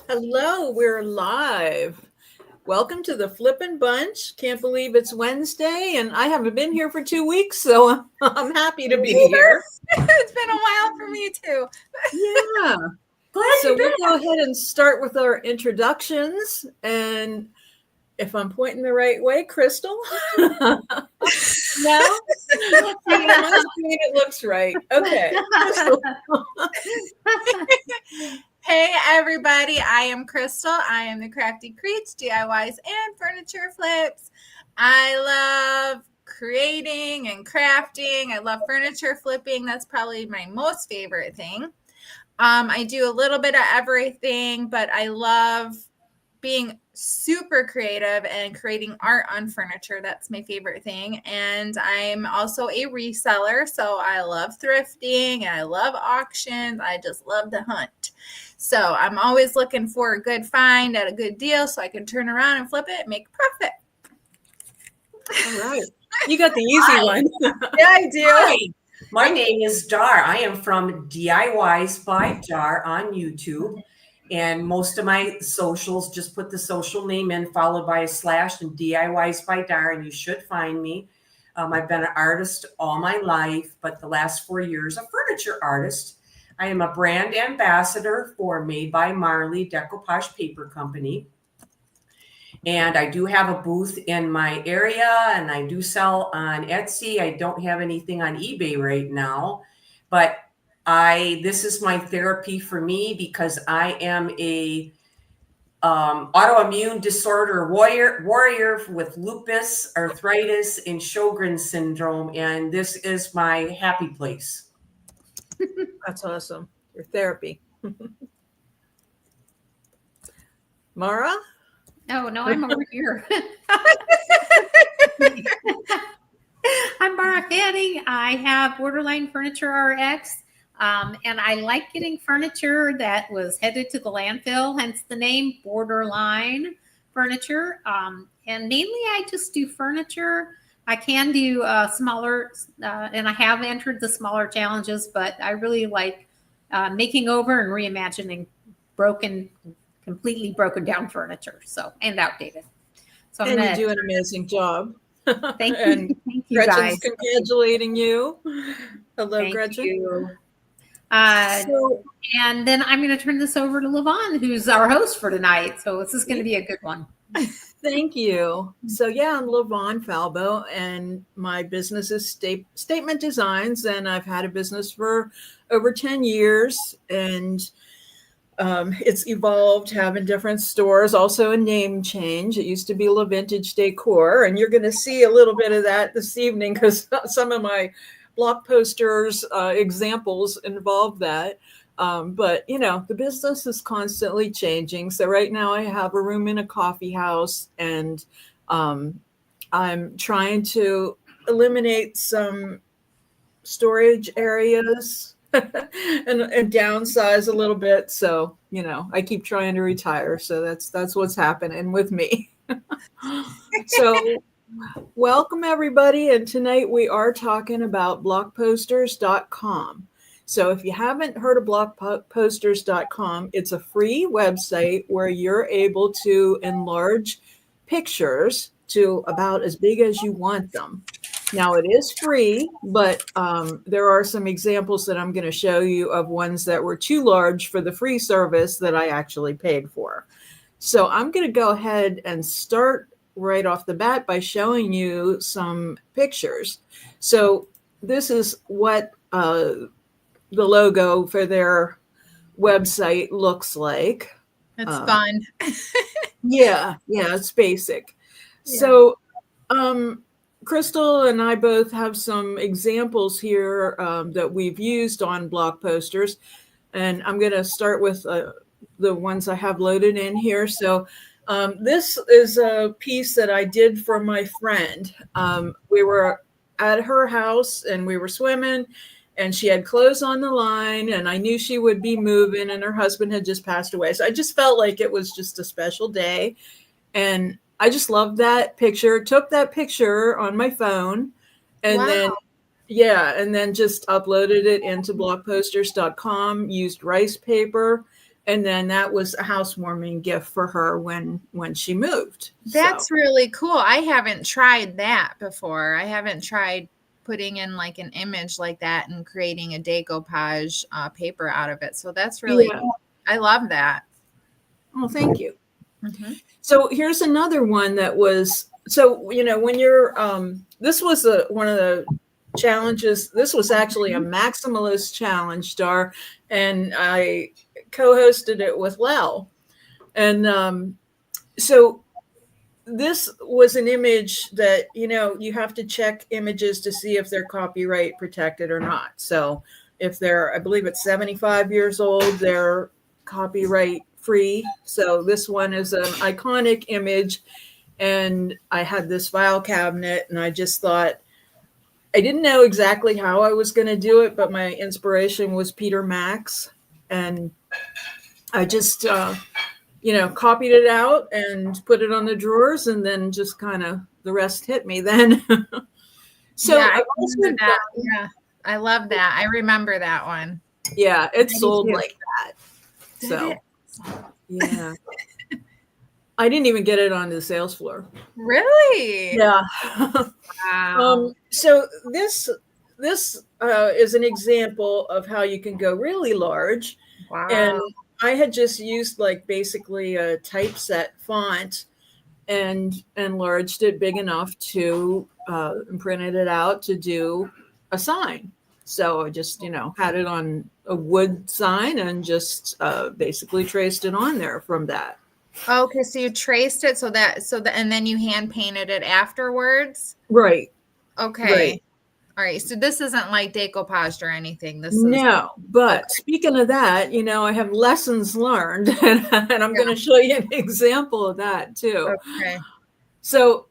Hello, we're live. Welcome to the Flippin' Bunch. Can't believe it's Wednesday, and I haven't been here for 2 weeks, so I'm happy to be here. It's been a while for me too. Yeah. So we'll go ahead and start with our introductions. And if I'm pointing the right way, Crystal? No? It looks right. Okay. Hey everybody, I am Crystal. I am the Crafty Creates, DIYs, and furniture flips. I love creating and crafting. I love furniture flipping. That's probably my most favorite thing. I do a little bit of everything, but I love being super creative and creating art on furniture. That's my favorite thing. And I'm also a reseller. So I love thrifting and I love auctions. I just love to hunt. So I'm always looking for a good find at a good deal so I can turn around and flip it and make a profit. All right. You got the easy one. Yeah, I do. Hi. My name is Dar. I am from DIYs by Dar on YouTube. And most of my socials, just put the social name in, followed by a slash and DIYs by Dar, and you should find me. I've been an artist all my life, but the last 4 years, a furniture artist. I am a brand ambassador for Made by Marley Decoupage Paper Company. And I do have a booth in my area, and I do sell on Etsy. I don't have anything on eBay right now, but this is my therapy for me because I am a autoimmune disorder warrior with lupus, arthritis, and Sjogren's syndrome, and this is my happy place. That's awesome. Your therapy. Mara? Oh, no, I'm over here. I'm Mara Fanning. I have Borderline Furniture RX, and I like getting furniture that was headed to the landfill, hence the name Borderline Furniture. And mainly I just do furniture. I can do smaller, and I have entered the smaller challenges, but I really like making over and reimagining completely broken down furniture, and outdated. So and you do an amazing job. Thank you. And Thank you, Gretchen's guys. congratulating you. Hello, Thank Gretchen. you. And then I'm going to turn this over to LaVon, who's our host for tonight. So this is going to be a good one. Thank you. So I'm LaVon Falbo, and my business is Statement Designs, and I've had a business for over 10 years, and it's evolved, having different stores, also a name change. It used to be La Vintage Decor, and you're going to see a little bit of that this evening because some of my block posters examples involve that. But, the business is constantly changing. So right now I have a room in a coffee house, and I'm trying to eliminate some storage areas and downsize a little bit. So, I keep trying to retire. So that's what's happening with me. So welcome everybody. And tonight we are talking about blockposters.com. So if you haven't heard of blockposters.com, it's a free website where you're able to enlarge pictures to about as big as you want them. Now it is free, but there are some examples that I'm going to show you of ones that were too large for the free service that I actually paid for. So I'm going to go ahead and start right off the bat by showing you some pictures. So this is what the logo for their website looks like. It's fun. Yeah, it's basic. Yeah. So Crystal and I both have some examples here that we've used on block posters, and I'm going to start with the ones I have loaded in here. So this is a piece that I did for my friend. We were at her house and we were swimming, and she had clothes on the line, and I knew she would be moving, and her husband had just passed away. So I just felt like it was just a special day. And I just loved that picture, took that picture on my phone, and then just uploaded it into blockposters.com, used rice paper, And then that was a housewarming gift for her when she moved. That's So, really cool. I haven't tried that before. I haven't tried putting in like an image like that and creating a decoupage paper out of it. So that's really yeah. cool. I love that. Oh, thank you. Mhm. So here's another one that was, so, you know, when you're, this was one of the challenges. This was actually a maximalist challenge, Dar, and I co-hosted it with Lel. And so this was an image that, you know, you have to check images to see if they're copyright protected or not. So if they're, I believe it's 75 years old, they're copyright free. So this one is an iconic image. And I had this file cabinet, and I just thought, I didn't know exactly how I was going to do it, but my inspiration was Peter Max. And I just, you know, copied it out and put it on the drawers, and then just kind of the rest hit me then. So yeah, I I've also remember that. done- Yeah, I love that. I remember that one. yeah, it do sold too. like that. Did So it? yeah, I didn't even get it onto the sales floor. Really? Yeah. Wow. So this is an example of how you can go really large. Wow. And I had just used like basically a typeset font and enlarged it big enough to and printed it out to do a sign. So I just, you know, had it on a wood sign and just basically traced it on there from that. Okay, so you traced it and then you hand painted it afterwards. Right. Okay. Right. All right. So this isn't like decoupaged or anything. This is No, but okay. speaking of that, you know, I have lessons learned, and I'm going to show you an example of that too. Okay. So,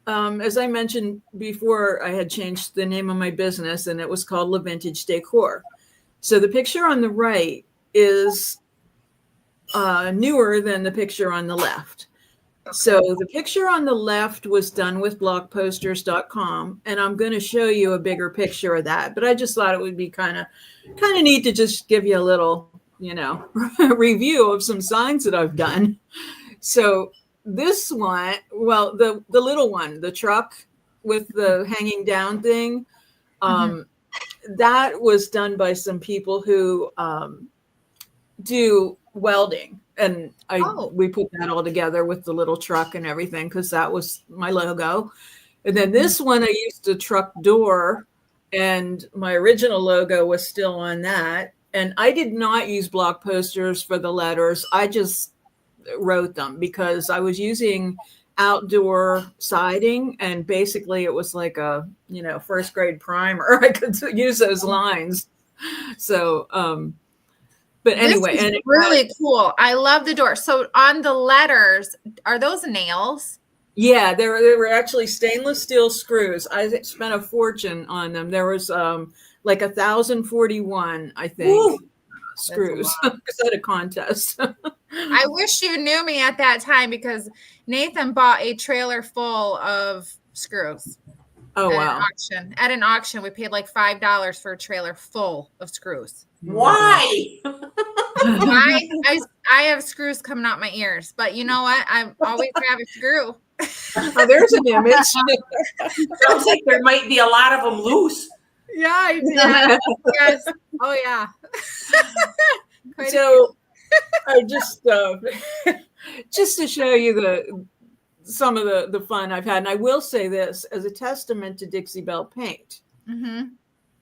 as I mentioned before, I had changed the name of my business, and it was called La Vintage Decor. So the picture on the right is newer than the picture on the left. So the picture on the left was done with blockposters.com, and I'm going to show you a bigger picture of that. But I just thought it would be kind of neat to just give you a little, you know, review of some signs that I've done. So this one, well, the little one, the truck with the hanging down thing, that was done by some people who do welding, and we put that all together with the little truck and everything because that was my logo. And then this one, I used a truck door, and my original logo was still on that. And I did not use block posters for the letters. I just wrote them because I was using outdoor siding, and basically it was like a, you know, first grade primer. I could use those lines. So but anyway, this is and really cool. I love the door. So on the letters, are those nails? Yeah, they were actually stainless steel screws. I spent a fortune on them. There was like 1,041, I think, Ooh, screws because I had a contest. I wish you knew me at that time because Nathan bought a trailer full of screws. Oh, wow. At an auction, we paid like $5 for a trailer full of screws. Why? I have screws coming out my ears, but you know what? I always have a screw. Oh, there's an image. Sounds like there might be a lot of them loose. Yeah, I did. Yes. Oh yeah. So I just to show you some of the fun I've had, and I will say this as a testament to Dixie Belle paint. Mm-hmm.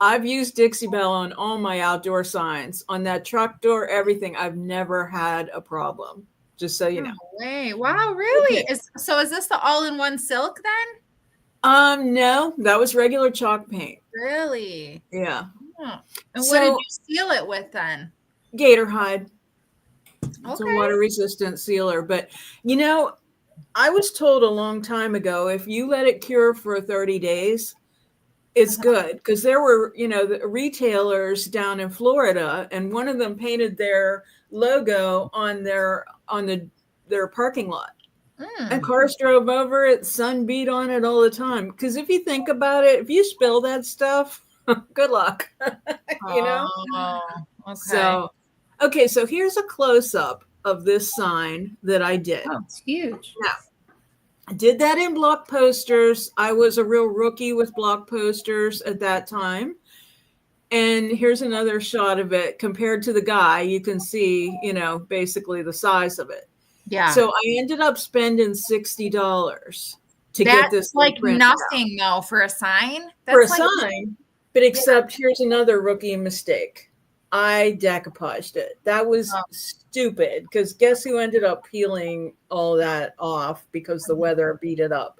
I've used Dixie Belle on all my outdoor signs, on that truck door, everything. I've never had a problem. Just so you know. Way. Wow, really? Okay. Is this the all-in-one silk then? No, that was regular chalk paint. Really? Yeah. Oh. And what did you seal it with then? Gator hide. It's a water resistant sealer. But you know, I was told a long time ago, if you let it cure for 30 days, it's good. Because there were, you know, the retailers down in Florida, and one of them painted their logo on their parking lot. And cars drove over it, sun beat on it all the time. Because if you think about it, if you spill that stuff, good luck. You know? Oh, okay. So Okay, so here's a close up of this sign that I did. Oh, it's huge. I did that in block posters. I was a real rookie with block posters at that time. And here's another shot of it compared to the guy. You can see, basically the size of it. Yeah. So I ended up spending $60 to get That's this like print out. nothing though for a sign. For a That's like, sign. But except here's another rookie mistake. I decoupaged it. That was stupid because guess who ended up peeling all that off because the weather beat it up.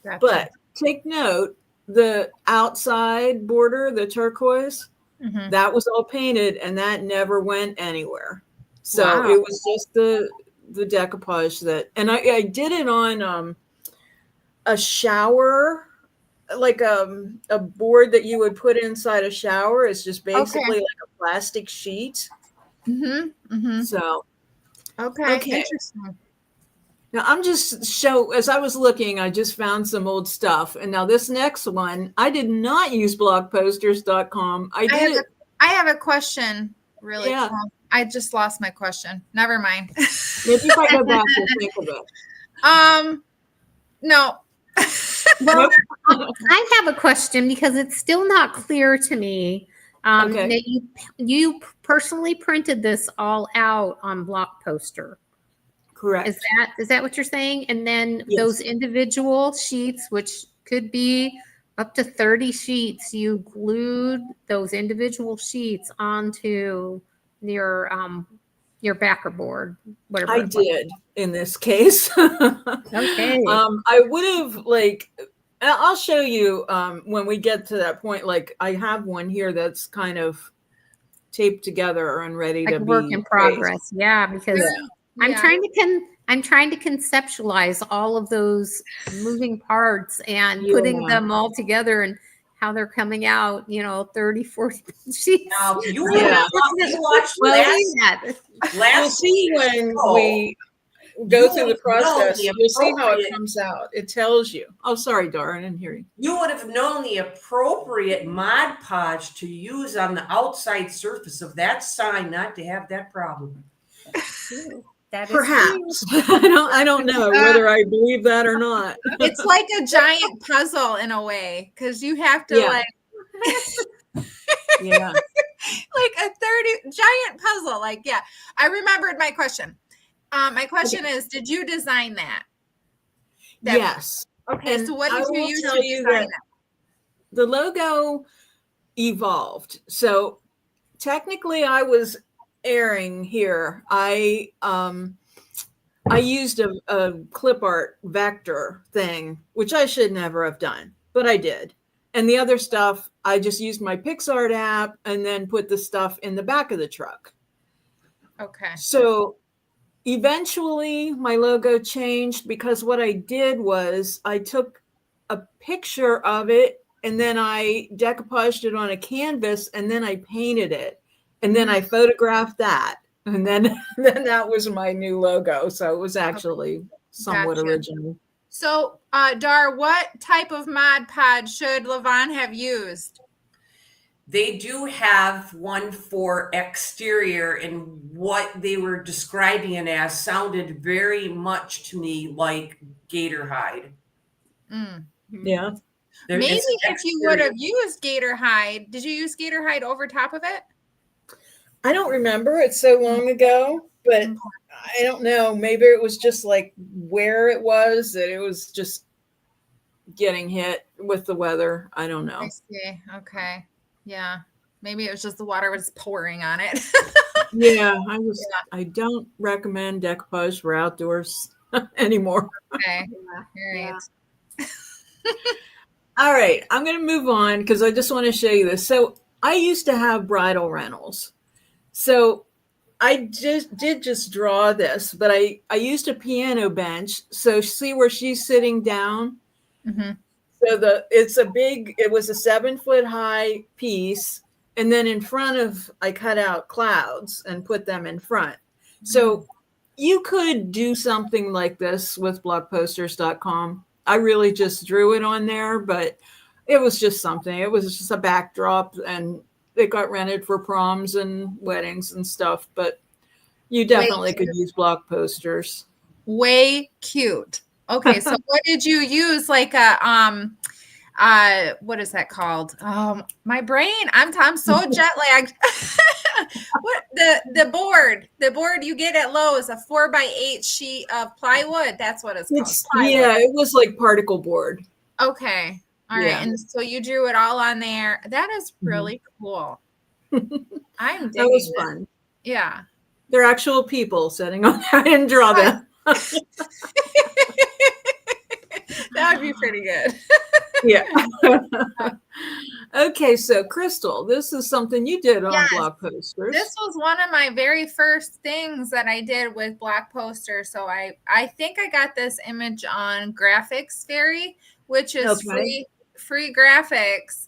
Gotcha. But take note, the outside border, the turquoise, Mhm. that was all painted and that never went anywhere. So Wow. it was just the decoupage that, and I did it on a shower, like a board that you would put inside a shower. It's just basically like a plastic sheet. Mhm. Mhm. So Okay. Okay. Interesting. now I'm just as I was looking, I just found some old stuff. And now this next one, I did not use blockposters.com. I did I have a question. Really? Yeah. Cool. I just lost my question. Never mind. maybe if I go back and think of it. No. Well, I have a question because it's still not clear to me. Okay. That you personally printed this all out on block poster. Correct. Is that what you're saying? And then Yes. those individual sheets, which could be up to 30 sheets, you glued those individual sheets onto your backer board, whatever. I it was. did in this case. Okay. I would have I'll show you when we get to that point. Like I have one here that's kind of taped together and ready Like to a work be in progress. Yeah, because Yeah. I'm Yeah. trying to conceptualize all of those moving parts and putting Yeah. them all together and how they're coming out, 30, 40 sheets. Now, you would Yeah. have watched Well, You'll last see when show, we go you through the would know process. the You'll see how it appropriate- comes out. It tells you. Oh, sorry, Dara, I didn't hear you. you would have known the appropriate Mod Podge to use on the outside surface of that sign not to have that problem. That is Perhaps. I don't know whether I believe that or not. It's like a giant puzzle in a way because you have to Yeah. Yeah. like a 30 giant puzzle. Like, yeah, I remembered my question. My question is, did you design that? Yes. Okay. And So what I did you will use tell to you design that that? the logo evolved. So technically I was airing here. I used a clip art vector thing, which I should never have done, but I did. And the other stuff, I just used my PixArt app and then put the stuff in the back of the truck. Okay. So eventually my logo changed because what I did was I took a picture of it and then I decoupaged it on a canvas and then I painted it and then I photographed that. And then that was my new logo. So it was actually somewhat Gotcha. original. So, Dar, what type of Mod Podge should Levon have used? They do have one for exterior, and what they were describing it as sounded very much to me like gator hide. Mm. Yeah. There Maybe is if you would have exterior. used gator hide, did you use gator hide over top of it? I don't remember. It's so long ago, but I don't know. Maybe it was just like where it was that it was just getting hit with the weather. I don't know. I see. Okay. Yeah. Maybe it was just the water was pouring on it. Yeah, I don't recommend decoupage for outdoors anymore. Okay. Yeah. All right. All right, I'm going to move on because I just want to show you this. So I used to have bridal rentals. So I just draw this, but I used a piano bench. So see where she's sitting down? Mhm. So it was a 7-foot high piece. And then in front of, I cut out clouds and put them in front. So you could do something like this with blockposters.com. I really just drew it on there, but it was just something. It was just a backdrop and it got rented for proms and weddings and stuff, but you definitely could use block posters. Way cute. Okay, so what did you use? Like a what is that called? My brain. I'm so jet lagged. What the board you get at Lowe's, a 4x8 sheet of plywood. That's what it's called. Plywood. Yeah, it was like particle board. Okay. All right. Yeah. And so you drew it all on there. That is really cool. I'm digging That was it. fun. Yeah. They're actual people sitting on there. I didn't draw them. That would be pretty good. Yeah. Okay, so Crystal, this is something you did on Yes. block posters. This was one of my very first things that I did with block posters. So I think I got this image on Graphics Fairy, which is Okay. free graphics.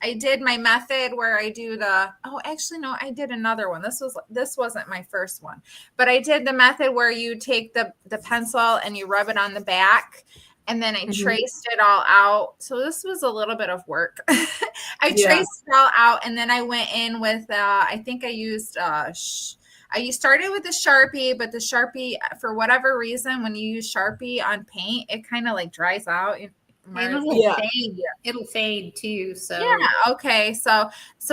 I did my method where I do I did another one. This wasn't my first one, but I did the method where you take the pencil and you rub it on the back, and then I traced it all out. So this was a little bit of work. I traced it all out, and then I went in with I think I used I started with the Sharpie, but the Sharpie, for whatever reason, when you use Sharpie on paint, it kind of like dries out. It'll fade too. So yeah, okay. So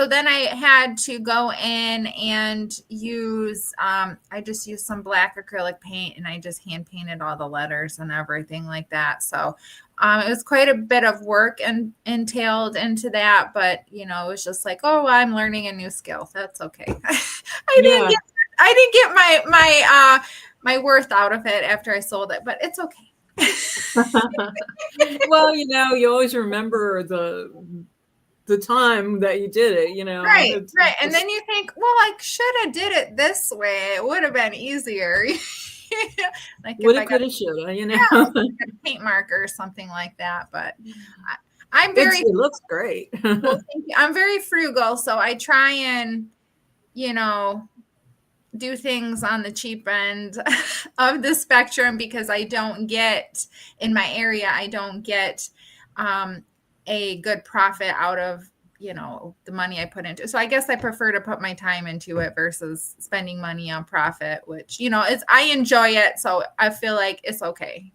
then I had to go in and use I just used some black acrylic paint, and I just hand painted all the letters and everything like that. So it was quite a bit of work and entailed into that, but it was just like, oh, I'm learning a new skill. That's okay. I didn't get my worth out of it after I sold it, but it's okay. Well, you always remember the time that you did it, Right. And then you think, well, I should have did it this way. It would have been easier. Like woulda, coulda, shoulda, a paint marker or something like that. But I'm very it looks great. well, thank you. I'm very frugal, so I try and do things on the cheap end of the spectrum, because I don't get in my area, I don't get a good profit out of the money I put into it. So I guess I prefer to put my time into it versus spending money on profit, which I enjoy it, so I feel like it's okay.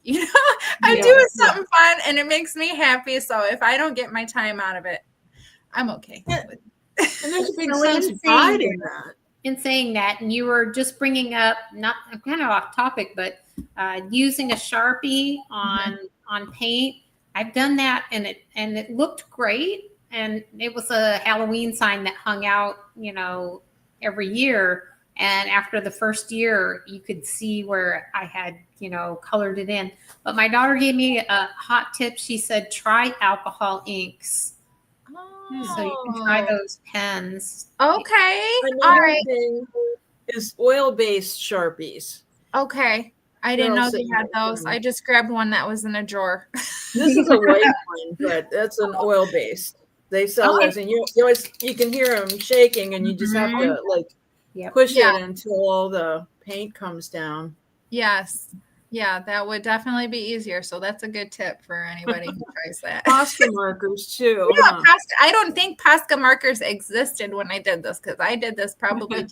I'm doing something fun and it makes me happy, so if I don't get my time out of it, I'm okay. And there's a big So sense of pride in that. in saying that, and you were just bringing up, not kind of off topic, but using a Sharpie on paint. I've done that, and it looked great. And it was a Halloween sign that hung out, every year. And after the first year, you could see where I had, colored it in. But my daughter gave me a hot tip. She said, try alcohol inks. So you can try those pens. Okay. Another All right. thing is oil-based Sharpies. Okay. I didn't They're know also they had those. different. I just grabbed one that was in a drawer. This is a white one, but that's an oil-based. They sell Okay. those, and you can hear them shaking, and you just have to push Yeah. it until all the paint comes down. Yes. Yeah, that would definitely be easier. So that's a good tip for anybody who tries that. Posca markers too. Yeah, Huh? I don't think Posca markers existed when I did this, because I did this probably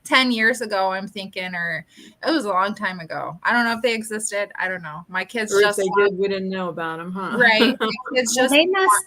10 years ago, I'm thinking, or it was a long time ago. I don't know if they existed. I don't know. My kids Or if just they did, we didn't know about them, huh? right. My kids Well, just they must.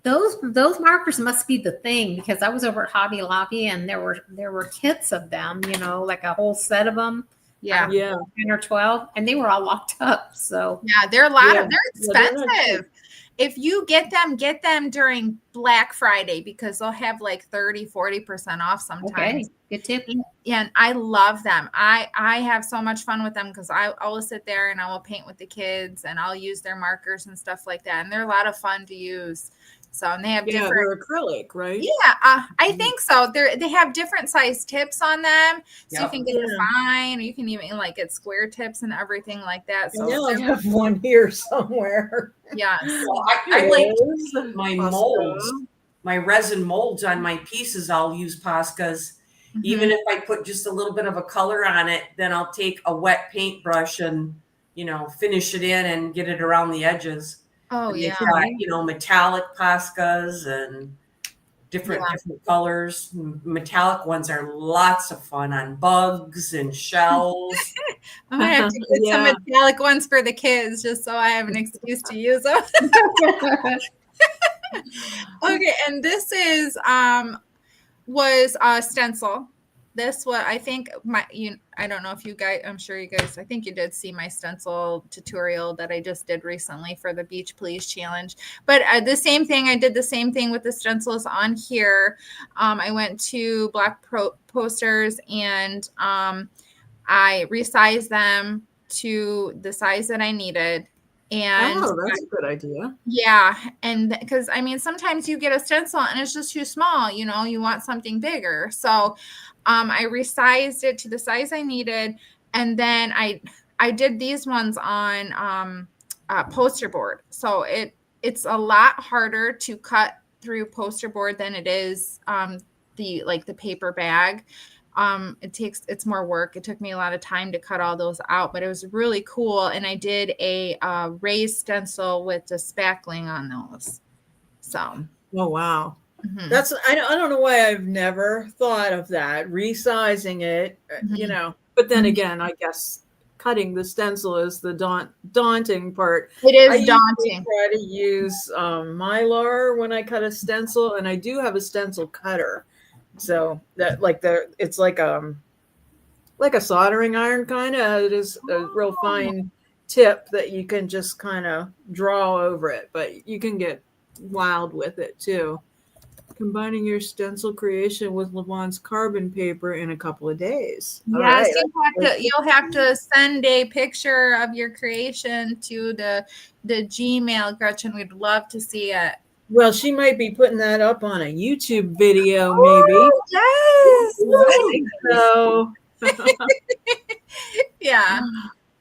Those markers must be the thing, because I was over at Hobby Lobby and there were kits of them, like a whole set of them. yeah. Yeah. 10 or 12, and they were all locked up. So Yeah, they're a lot Yeah. of they're Yeah, they're not expensive. If you get them during Black Friday, because they'll have like 30-40% off sometimes. okay, good tip. And I love them. I have so much fun with them, because I will sit there and I will paint with the kids, and I'll use their markers and stuff like that. And they're a lot of fun to use. So, and they have Yeah, different. they're acrylic, right? Yeah, I think so. They have different size tips on them, so you Yep. can get the fine, or you can even get square tips and everything like that. So, I know I have one here somewhere. yeah. Well, I like Yes. my Posca. molds, my resin molds on my pieces. I'll use Poscas. Even if I put just a little bit of a color on it, then I'll take a wet paintbrush and, finish it in and get it around the edges. Oh And yeah. they've got, metallic Poscas and different colors. Metallic ones are lots of fun on bugs and shells. I'm gonna have to get some Yeah. metallic ones for the kids just so I have an excuse to use them. Okay, and this is was a stencil. This what I think I don't know if you guys, I'm sure you guys, I think you did see my stencil tutorial that I just did recently for the Beach Please challenge. But the same thing, I did the same thing with the stencils on here. I went to Black Posters and I resized them to the size that I needed. And that's a good idea. yeah. And because I mean, sometimes you get a stencil and it's just too small, you want something bigger. So I resized it to the size I needed. And then I did these ones on poster board. So it's a lot harder to cut through poster board than it is the paper bag. It's more work. It took me a lot of time to cut all those out, but it was really cool. And I did a raised stencil with the spackling on those. So, Oh, wow. mhm. That's, I don't know why I've never thought of that, resizing it, but then again, I guess cutting the stencil is the daunting part. It I is usually daunting. try to use Mylar when I cut a stencil, and I do have a stencil cutter. So that it's like a soldering iron kind of. It is a real fine tip that you can just kind of draw over it, but you can get wild with it too. Combining your stencil creation with Levon's carbon paper in a couple of days. All Yes, right. you'll have to send a picture of your creation to the Gmail, Gretchen. We'd love to see it. Well, she might be putting that up on a YouTube video, maybe. Yes. So, Yeah.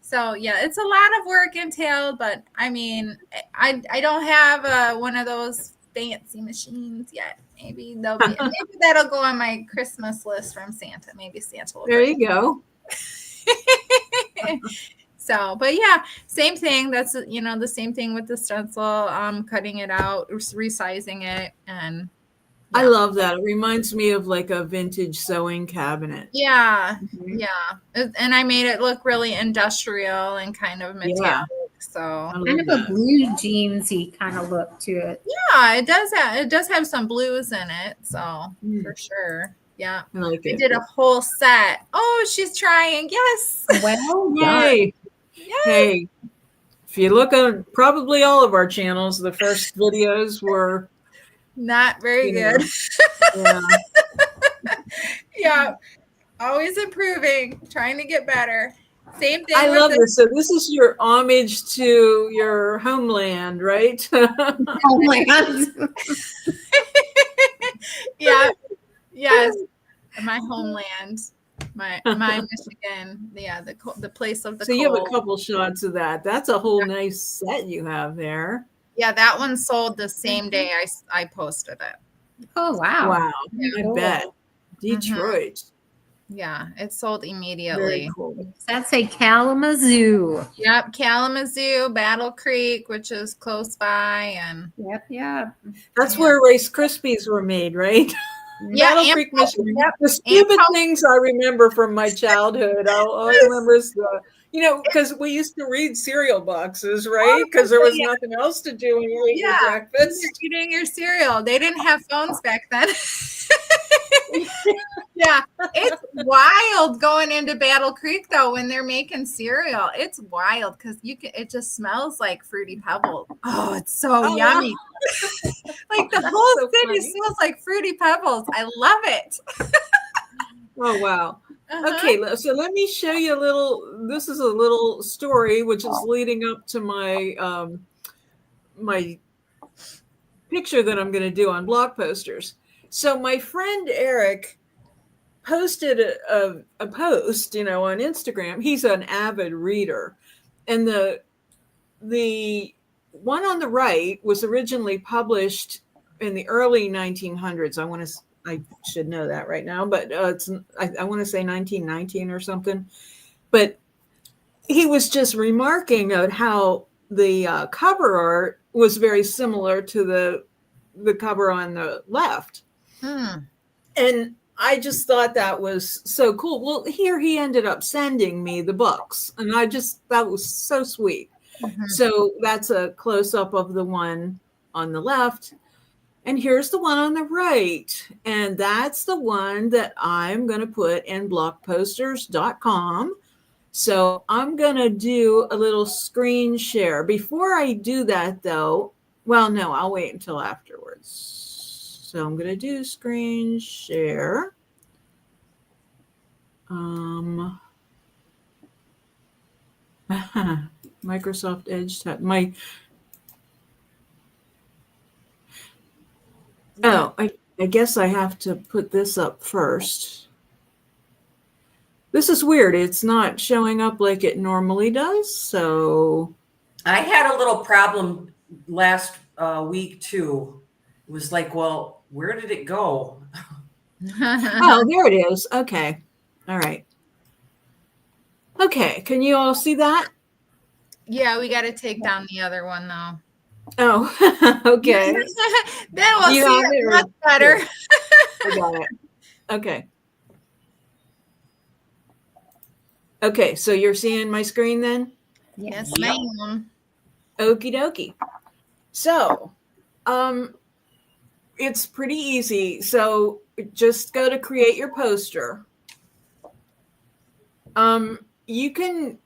So yeah, it's a lot of work entailed, but I mean, I don't have one of those fancy machines yet. Maybe maybe that'll go on my Christmas list from Santa. Maybe Santa will. there you go. So, but yeah, same thing. That's the same thing with the stencil. Cutting it out, resizing it, and I love that. It reminds me of like a vintage sewing cabinet. yeah, Mhm. yeah. And I made it look really industrial and kind of metallic. So I love Kind of that. a blue jeansy kind of look to it. yeah, it does have some blues in it. So for sure. Yeah. I like I it. did a whole set. Oh, she's trying. Yes. Well, Yay. Yes. Hey, if you look on probably all of our channels, the first videos were Not very you know, good. yeah. Yeah. Always improving, trying to get better. Same thing. I with love the- this. So this is your homage to your homeland, right? homeland. Yeah. Yes. My homeland. My Michigan. Yeah, the place of the So you have a cold. couple shots of that. That's a whole nice set you have there. Yeah, that one sold the same day I posted it. Oh wow. Wow. I Cool. bet. Detroit. Yeah, it sold Very immediately. cool. That's a Kalamazoo. Yep, Kalamazoo, Battle Creek, which is close by, and Yep. That's Yeah. where Rice Krispies were made, right? yeah, Battle and- Creek, Michigan. yep, The stupid Pal- things I remember from my childhood. All I remember is because we used to read cereal boxes, right? Because there was Yeah. nothing else to do when you ate your Yeah. breakfast. You're eating your cereal. They didn't have phones back then. Yeah, it's wild going into Battle Creek though when they're making cereal. It's wild because it just smells like Fruity Pebbles. Oh, it's so Oh, yummy. Like the That's whole so city funny. smells like Fruity Pebbles. I love it. Oh, wow. Uh-huh. Okay, so let me show you this is a little story which is leading up to my my picture that I'm going to do on blog posters. So my friend Eric posted a post, on Instagram. He's an avid reader. And the one on the right was originally published in the early 1900s. I should know that right now, but I want to say 1919 or something. But he was just remarking on how the cover art was very similar to the cover on the left. And I just thought that was so cool. Well, here he ended up sending me the books, and that was so sweet. So that's a close up of the one on the left. And here's the one on the right. And that's the one that I'm going to put in blockposters.com. So I'm going to do a little screen share. Before I do that, though, well, no, I'll wait until afterwards. So I'm going to do screen share. Microsoft Edge tab. I guess I have to put this up first. This is weird. It's not showing up like it normally does. So I had a little problem last week too. It was like, well, where did it go? oh, there it is. Okay. All right. Okay. Can you all see that? Yeah, we got to take down the other one though. Oh, okay. Then we'll You see have it it, or- much better. I got it. Okay. Okay. So you're seeing my screen then? Yes, Yep. ma'am. Okie dokie. So, it's pretty easy. So just go to create your poster. You can,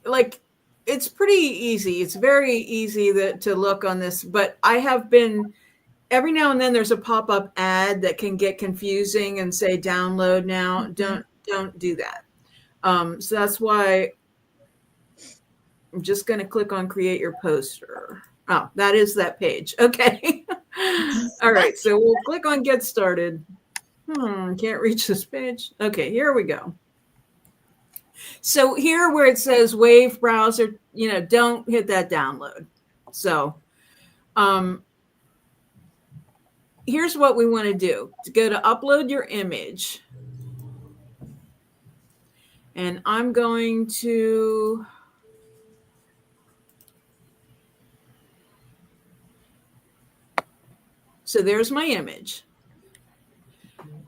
like, it's pretty easy. It's very easy to look on this, but I have been, every now and then there's a pop-up ad that can get confusing and say download now. Don't do that. So that's why I'm just going to click on create your poster. Oh, that is that page. Okay. All right. So we'll click on get started. Can't reach this page. Okay, here we go. So here where it says Wave browser, don't hit that download. So here's what we want to do. To go to upload your image. And I'm going to so there's my image.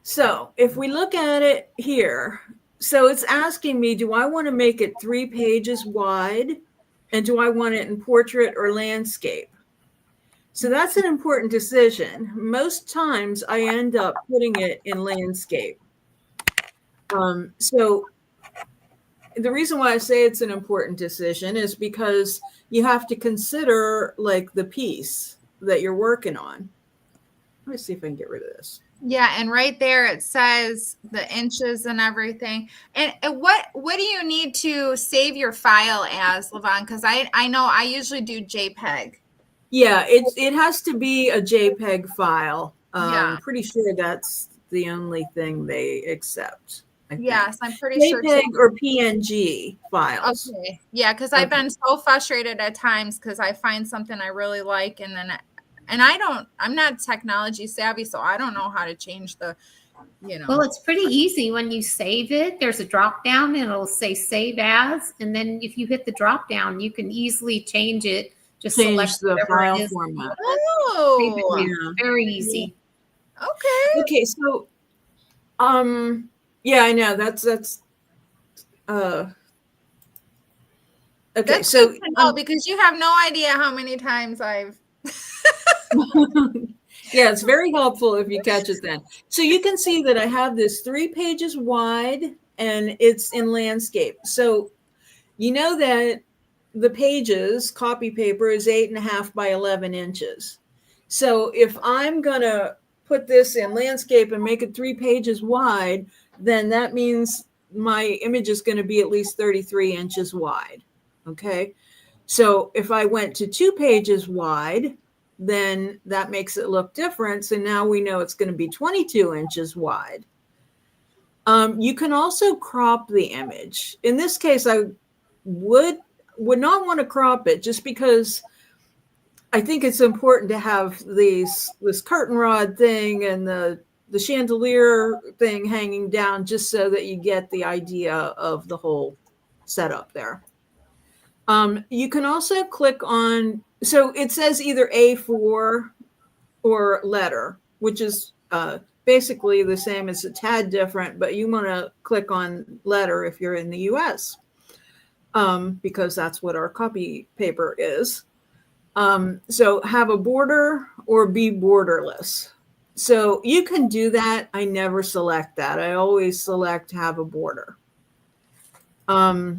So if we look at it here, so it's asking me, do I want to make it 3 pages wide? And do I want it in portrait or landscape? So that's an important decision. Most times I end up putting it in landscape. So the reason why I say it's an important decision is because you have to consider like the piece that you're working on. Let me see if I can get rid of this. Yeah, and right there it says the inches and everything. And what do you need to save your file as, Levon? Because I know I usually do JPEG. Yeah, it has to be a JPEG file. Yeah. I'm pretty sure that's the only thing they accept. I think. Yes, I'm pretty sure. JPEG or PNG files. Okay. Yeah, because I've been so frustrated at times because I find something I really like and then I'm not technology savvy, so I don't know how to change the, Well, it's pretty easy when you save it. There's a drop down and it'll say save as. And then if you hit the drop down, you can easily change it. Just Change select the whatever it file is. format. Oh, Yeah. Very easy. okay. Okay, so yeah, I know that's okay, That's so good to know because you have no idea how many times I've yeah, it's very helpful if you catch it then. So you can see that I have this 3 pages wide and it's in landscape. So you know that the pages, copy paper, is 8.5 by 11 inches. So if I'm going to put this in landscape and make it 3 pages wide, then that means my image is going to be at least 33 inches wide. Okay. So if I went to 2 pages wide, then that makes it look different. So now we know it's going to be 22 inches wide. You can also crop the image. In this case, I would not want to crop it just because I think it's important to have this curtain rod thing and the chandelier thing hanging down just so that you get the idea of the whole setup there. You can also click on, so it says either A4 or letter, which is basically the same. It's a tad different, but you want to click on letter if you're in the US, because that's what our copy paper is. So have a border or be borderless. So you can do that. I never select that. I always select have a border. I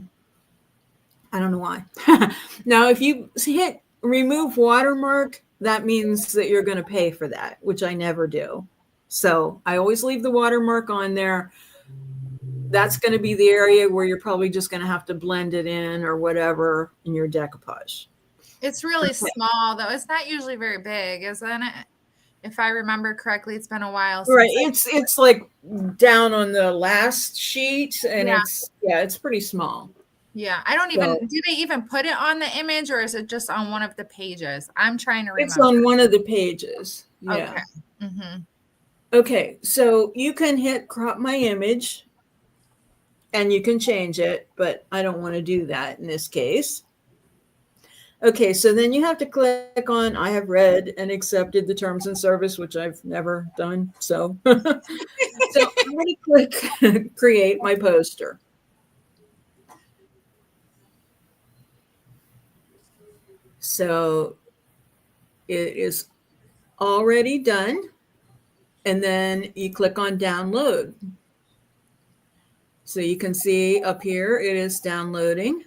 don't know why. Now, if you hit remove watermark, that means that you're going to pay for that, which I never do. So I always leave the watermark on there. That's going to be the area where you're probably just going to have to blend it in or whatever in your decoupage. It's really small, though. It's not usually very big, isn't it? If I remember correctly, it's been a while. Right. It's like down on the last sheet, and Yeah. it's pretty small. Yeah, I don't even, So- do they even put it on the image, or is it just on one of the pages? I'm trying to remember. It's on one of the pages. Yeah. Okay. Mm-hmm. Okay, so you can hit crop my image and you can change it, but I don't want to do that in this case. Okay, so then you have to click on I have read and accepted the terms and service, which I've never done. So, so I'm going to click create my poster. So it is already done. And then you click on download. So you can see up here, it is downloading.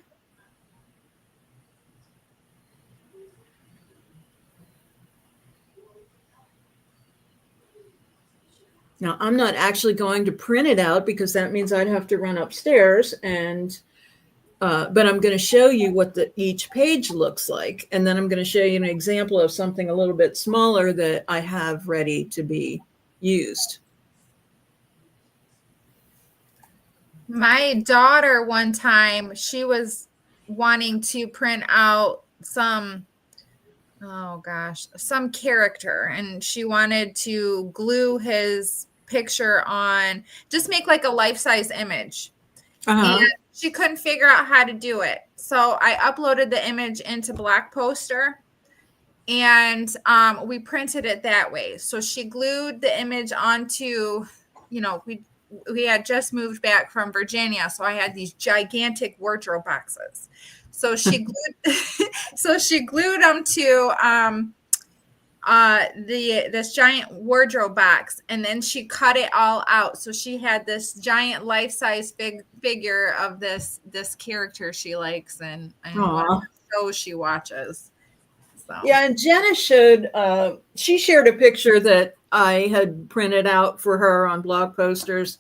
Now, I'm not actually going to print it out because that means I'd have to run upstairs and but I'm going to show you what each page looks like. And then I'm going to show you an example of something a little bit smaller that I have ready to be used. My daughter, one time, she was wanting to print out some character, and she wanted to glue his picture on, just make like a life-size image. And she couldn't figure out how to do it. So I uploaded the image into Block Poster, and we printed it that way. So she glued the image onto, we had just moved back from Virginia, so I had these gigantic wardrobe boxes. So she glued them to this giant wardrobe box, and then she cut it all out. So she had this giant life-size figure of this character she likes and what shows she watches. So yeah, and Jenna she shared a picture that I had printed out for her on blog posters.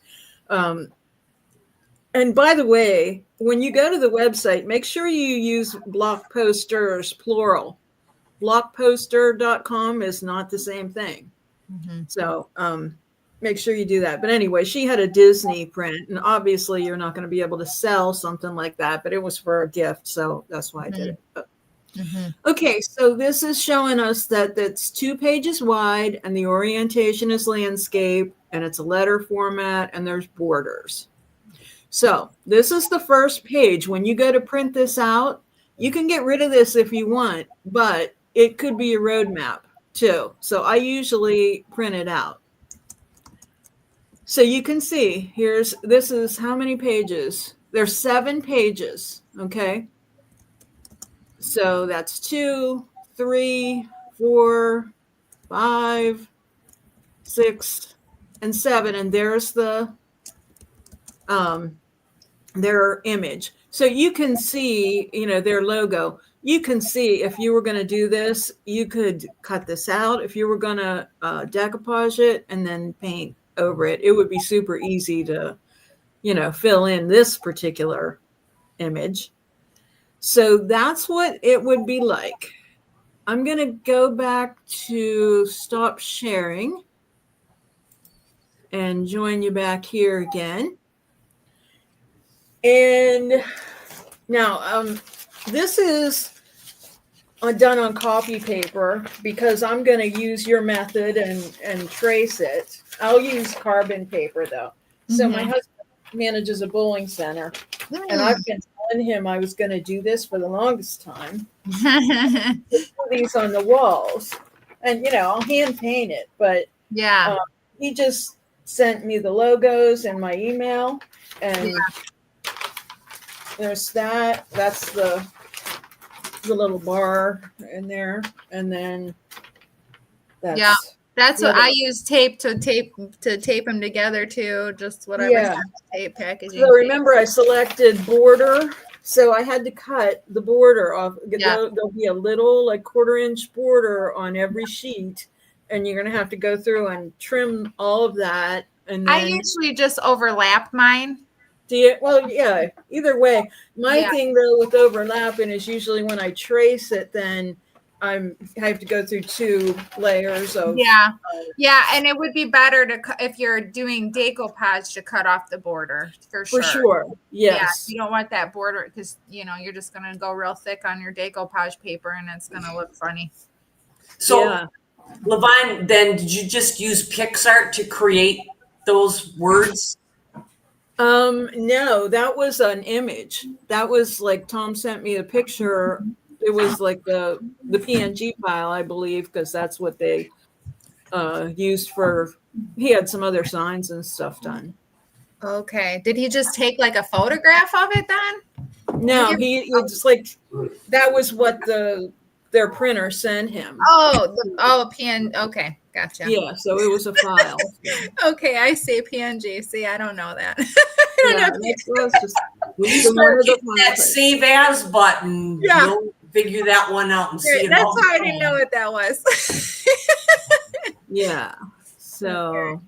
And by the way, when you go to the website, make sure you use block posters, plural. Blockposter.com is not the same thing. Mm-hmm. So make sure you do that. But anyway, she had a Disney print, and obviously you're not going to be able to sell something like that, but it was for a gift. So that's why I did it. But, okay, so this is showing us that it's 2 pages wide and the orientation is landscape and it's a letter format and there's borders. So this is the first page. When you go to print this out, you can get rid of this if you want, but it could be a roadmap too. So I usually print it out. So you can see this is how many pages? There's 7 pages. Okay. So that's 2, 3, 4, 5, 6, and 7. And there's their image. So you can see, their logo. You can see if you were going to do this, you could cut this out. If you were going to decoupage it and then paint over it, it would be super easy to, fill in this particular image. So that's what it would be like. I'm going to go back to stop sharing and join you back here again. And now this is done on copy paper because I'm going to use your method and trace it. I'll use carbon paper though. So my husband manages a bowling center, and I've been telling him I was going to do this for the longest time. Put these on the walls, and I'll hand paint it. But Yeah. he just sent me the logos and my email, and there's that. That's the little bar in there, and then that's Yeah. That's what Yeah. I use tape to tape them together too. Just whatever Yeah. tape packaging. So remember, I selected border, so I had to cut the border off. Yeah. There'll be a little like 1/4-inch border on every sheet, and you're gonna have to go through and trim all of that. And I then usually just overlap mine. either way. My Yeah. thing though with overlapping is usually when I trace it, then I have to go through 2 layers of Yeah, and it would be better to if you're doing decoupage to cut off the border for sure. for sure. Yes. Yeah, you don't want that border because you're just gonna go real thick on your decoupage paper and it's gonna look funny. So, Yeah. Levon, then did you just use PixArt to create those words? No, that was an image. That was like Tom sent me a picture. It was like the PNG file, I believe, because that's what they used for. He had some other signs and stuff done. Okay. Did he just take like a photograph of it then? No, it's like that was what their printer sent him. PN. Okay, gotcha. Yeah, so it was a file. Okay, I say PNG. See, I don't know that. When you start hitting that save as button, Yeah. you'll figure that one out and see it. That's all the why I time. didn't know what that was. Yeah. So,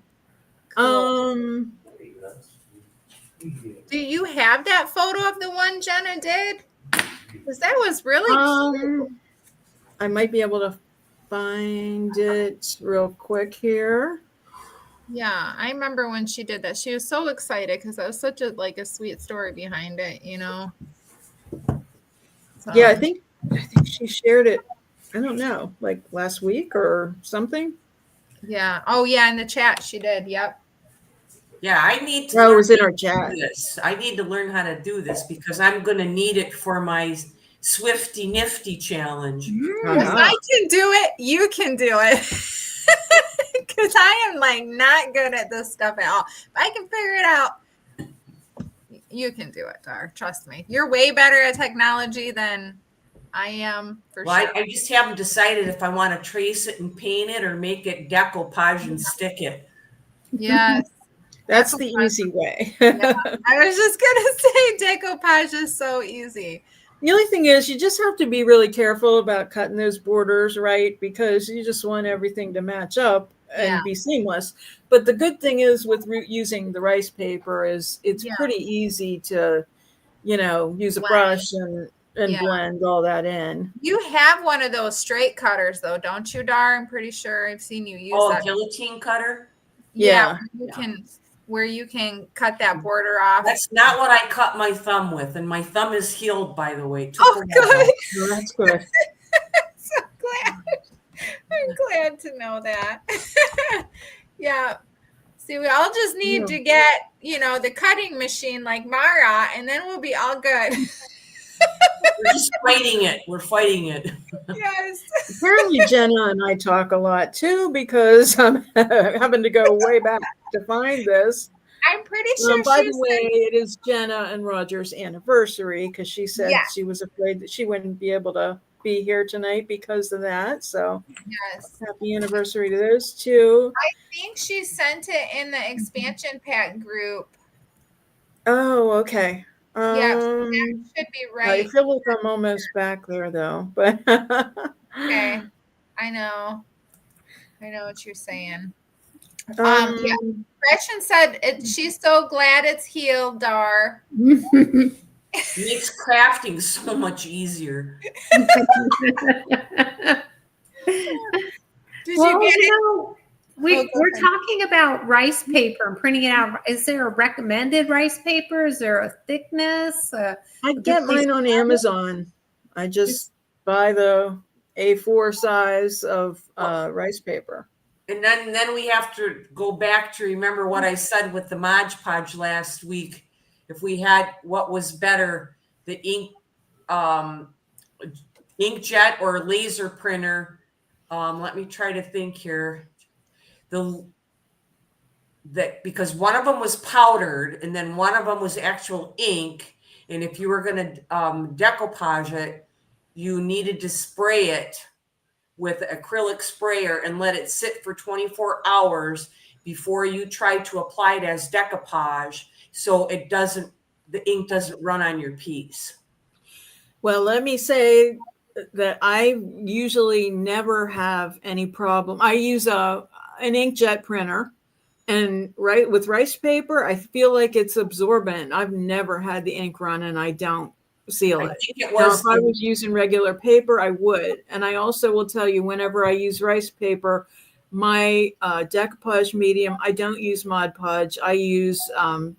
Cool. Do you have that photo of the one Jenna did? Because that was really cute. I might be able to find it real quick here. Yeah, I remember when she did that. She was so excited because that was such a sweet story behind it, So, Yeah, I think she shared it. I don't know, like last week or something. Yeah. Oh, yeah. In the chat, she did. Yep. Yeah, I need to. Oh, it learn was in how our to chat. do this. I need to learn how to do this because I'm going to need it for my Swifty Nifty challenge. If I can do it, you can do it. Because I am not good at this stuff at all. If I can figure it out, you can do it, Dar. Trust me. You're way better at technology than I am for Well, sure. I just haven't decided if I want to trace it and paint it or make it decoupage and stick it. Yes. That's the easy way. I was just gonna say decoupage is so easy. The only thing is you just have to be really careful about cutting those borders right, because you just want everything to match up and be seamless. But the good thing is with using the rice paper is it's pretty easy to, use a brush and blend all that in. You have one of those straight cutters though, don't you, Dar? I'm pretty sure I've seen you use that. Guillotine cutter? Yeah. Where you can cut that border off. That's not what I cut my thumb with, and my thumb is healed, by the way. Oh, good. No, that's good. So glad. I'm glad to know that. Yeah. See, we all just need to get, the cutting machine like Mara, and then we'll be all good. We're just fighting it. We're fighting it. Yes. Apparently Jenna and I talk a lot too, because I'm having to go way back to find this. I'm pretty sure by the way, it is Jenna and Roger's anniversary, because she said she was afraid that she wouldn't be able to be here tonight because of that. So happy anniversary to those two. I think she sent it in the expansion pack group. Oh, okay. That should be right. I feel like I'm almost back there though, but okay. I know what you're saying. Gretchen said she's so glad it's healed, Dar. It makes crafting so much easier. Did you get it? We're talking about rice paper and printing it out. Is there a recommended rice paper? Is there a thickness? I get mine on Amazon. I just buy the A4 size of rice paper. And then we have to go back to remember what I said with the Mod Podge last week. If we had what was better, the inkjet or laser printer. Let me try to think here. Because one of them was powdered and then one of them was actual ink. And if you were going to decoupage it, you needed to spray it with acrylic sprayer and let it sit for 24 hours before you try to apply it as decoupage, so the ink doesn't run on your piece. Well, let me say that I usually never have any problem. I use an inkjet printer, and with rice paper, I feel like it's absorbent. I've never had the ink run, and I don't seal it. I think it Now, was. if I was using regular paper, I would. And I also will tell you, whenever I use rice paper, my decoupage medium, I don't use Mod Podge. I use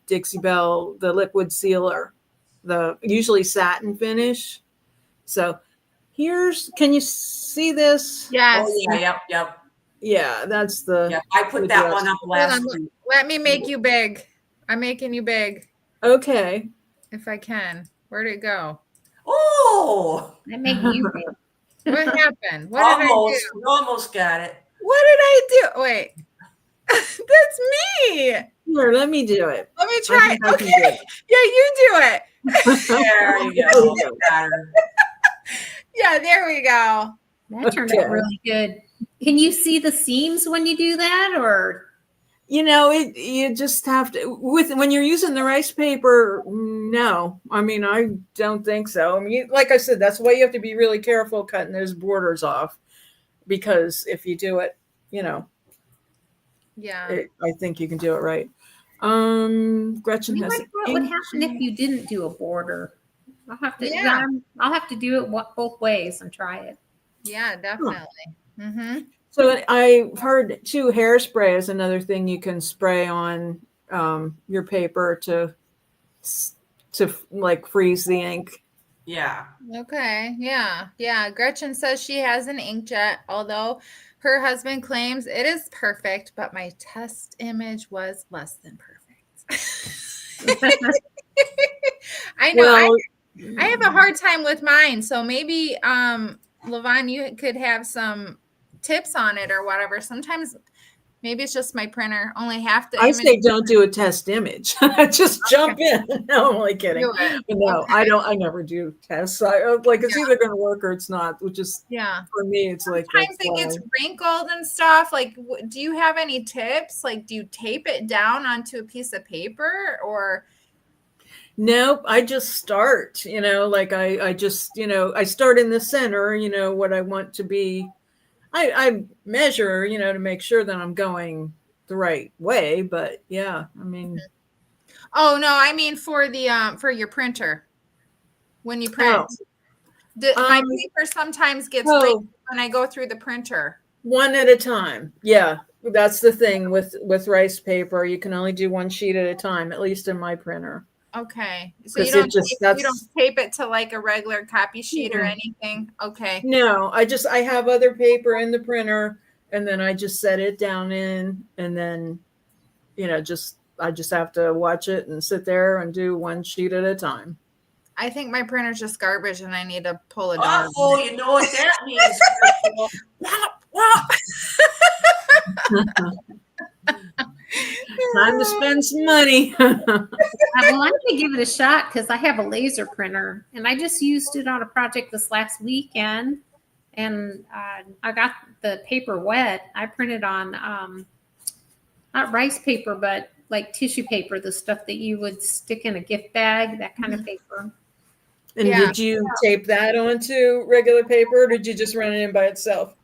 Dixie Belle, the liquid sealer, the usually satin finish. So can you see this? Yes. Oh, yeah, yep. Yeah, that's the. Yeah, I put that one up last week. Let me make you big. I'm making you big. Okay. If I can. Where'd it go? Oh, I make you big. What happened? What did I do? you almost got it. What did I do? Wait. That's me. Here, let me do it. Let me try. think I can Okay. do it. Yeah, you do it. There you go. Got her. Yeah, there we go. That turned Okay. out really good. Can you see the seams when you do that, or? You just have to when you're using the rice paper. No, I mean, I don't think so. I mean, like I said, that's why you have to be really careful cutting those borders off, because if you do it, Yeah. I think you can do it right. Gretchen I has. wonder what would happen if you didn't do a border. I'll have to. Yeah. I'll have to do it both ways and try it. Yeah, definitely. Mm-hmm. So I've heard too, hairspray is another thing you can spray on your paper to like freeze the ink. Yeah. Okay. Yeah. Yeah. Gretchen says she has an inkjet, although her husband claims it is perfect, but my test image was less than perfect. I know. Well, I have a hard time with mine. So maybe Levon, you could have some tips on it or whatever. Sometimes maybe it's just my printer. Only half the I image. say don't do a test image. Just jump in. No, I'm only kidding. Do it. But no, Okay. I never do tests. It's either going to work or it's not, which is, Yeah. for me, it's like. Sometimes it gets wrinkled and stuff. Like, do you have any tips? Like, do you tape it down onto a piece of paper or? Nope, I just start, I just, I start in the center, what I want to be. I measure, to make sure that I'm going the right way. But yeah, I mean. Oh no, I mean for the for your printer. When you print. My paper sometimes gets wrinkled when I go through the printer. One at a time. Yeah, that's the thing with rice paper. You can only do one sheet at a time, at least in my printer. Okay. So you 'Cause don't tape it to like a regular copy sheet or anything? Okay. No, I have other paper in the printer, and then I just set it down in, and then, I just have to watch it and sit there and do one sheet at a time. I think my printer's just garbage and I need to pull it down. Oh, you know what that means. Time to spend some money. Well, I'm going to give it a shot because I have a laser printer and I just used it on a project this last weekend, and I got the paper wet. I printed on not rice paper, but like tissue paper, the stuff that you would stick in a gift bag, that kind of paper. And Yeah. did you tape that onto regular paper, or did you just run it in by itself?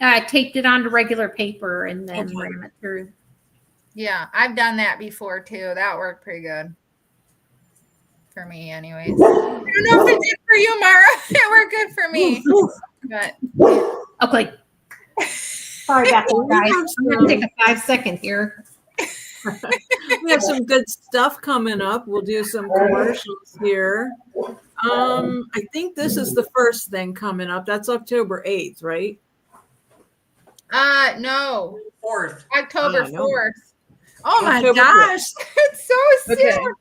I taped it onto regular paper and then Okay. ran it through. Yeah, I've done that before too. That worked pretty good. For me, anyways. I don't know if it did for you, Mara. It worked good for me. But Okay. Sorry about that, guys. I'm going to take a 5-second here. We have some good stuff coming up. We'll do some commercials here. I think this is the first thing coming up. That's October 8th, right? no. 4th. October I know. 4th. Oh my October gosh. It's so Okay. soon.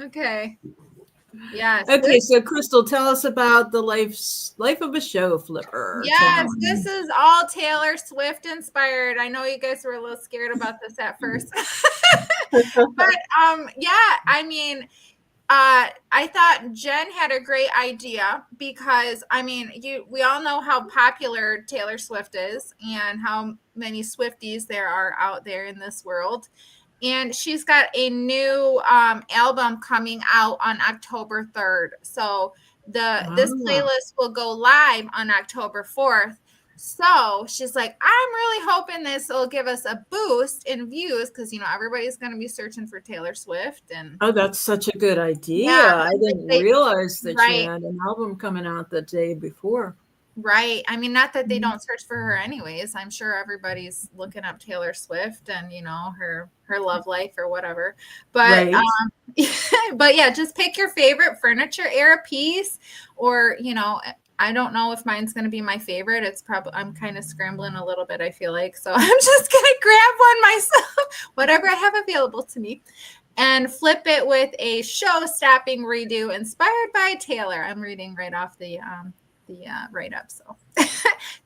Okay. Yes. Okay, so Crystal, tell us about the life of a show flipper. Yes, challenge. this is all Taylor Swift inspired. I know you guys were a little scared about this at first. But yeah, I mean, I thought Jen had a great idea because I mean, we all know how popular Taylor Swift is and how many Swifties there are out there in this world. And she's got a new album coming out on October 3rd. So this playlist will go live on October 4th. So she's like, I'm really hoping this will give us a boost in views because everybody's going to be searching for Taylor Swift. And Oh, that's such a good idea. Yeah, I didn't realize that she right. had an album coming out the day before. Right. I mean, not that they don't search for her anyways. I'm sure everybody's looking up Taylor Swift and her love life or whatever. But Right. but yeah, just pick your favorite furniture era piece, or I don't know if mine's going to be my favorite. It's probably, I'm kind of scrambling a little bit, I feel like. So I'm just going to grab one myself, whatever I have available to me, and flip it with a show-stopping redo inspired by Taylor. I'm reading right off the write-up. So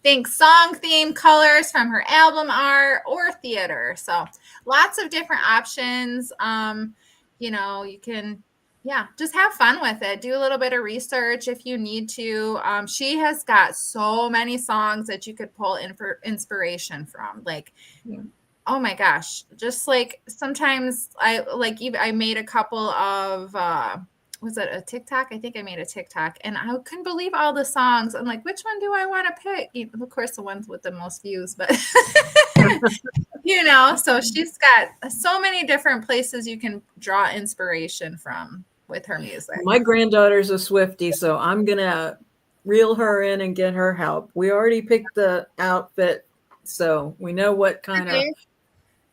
think song theme, colors from her album art, or theater. So lots of different options. You can just have fun with it. Do a little bit of research if you need to. She has got so many songs that you could pull in for inspiration from. Like, oh my gosh, just like sometimes I made a couple of was it a TikTok? I think I made a TikTok, and I couldn't believe all the songs. I'm like, which one do I want to pick? Of course, the ones with the most views, but so she's got so many different places you can draw inspiration from with her music. My granddaughter's a Swiftie, so I'm gonna reel her in and get her help. We already picked the outfit, so we know what kind of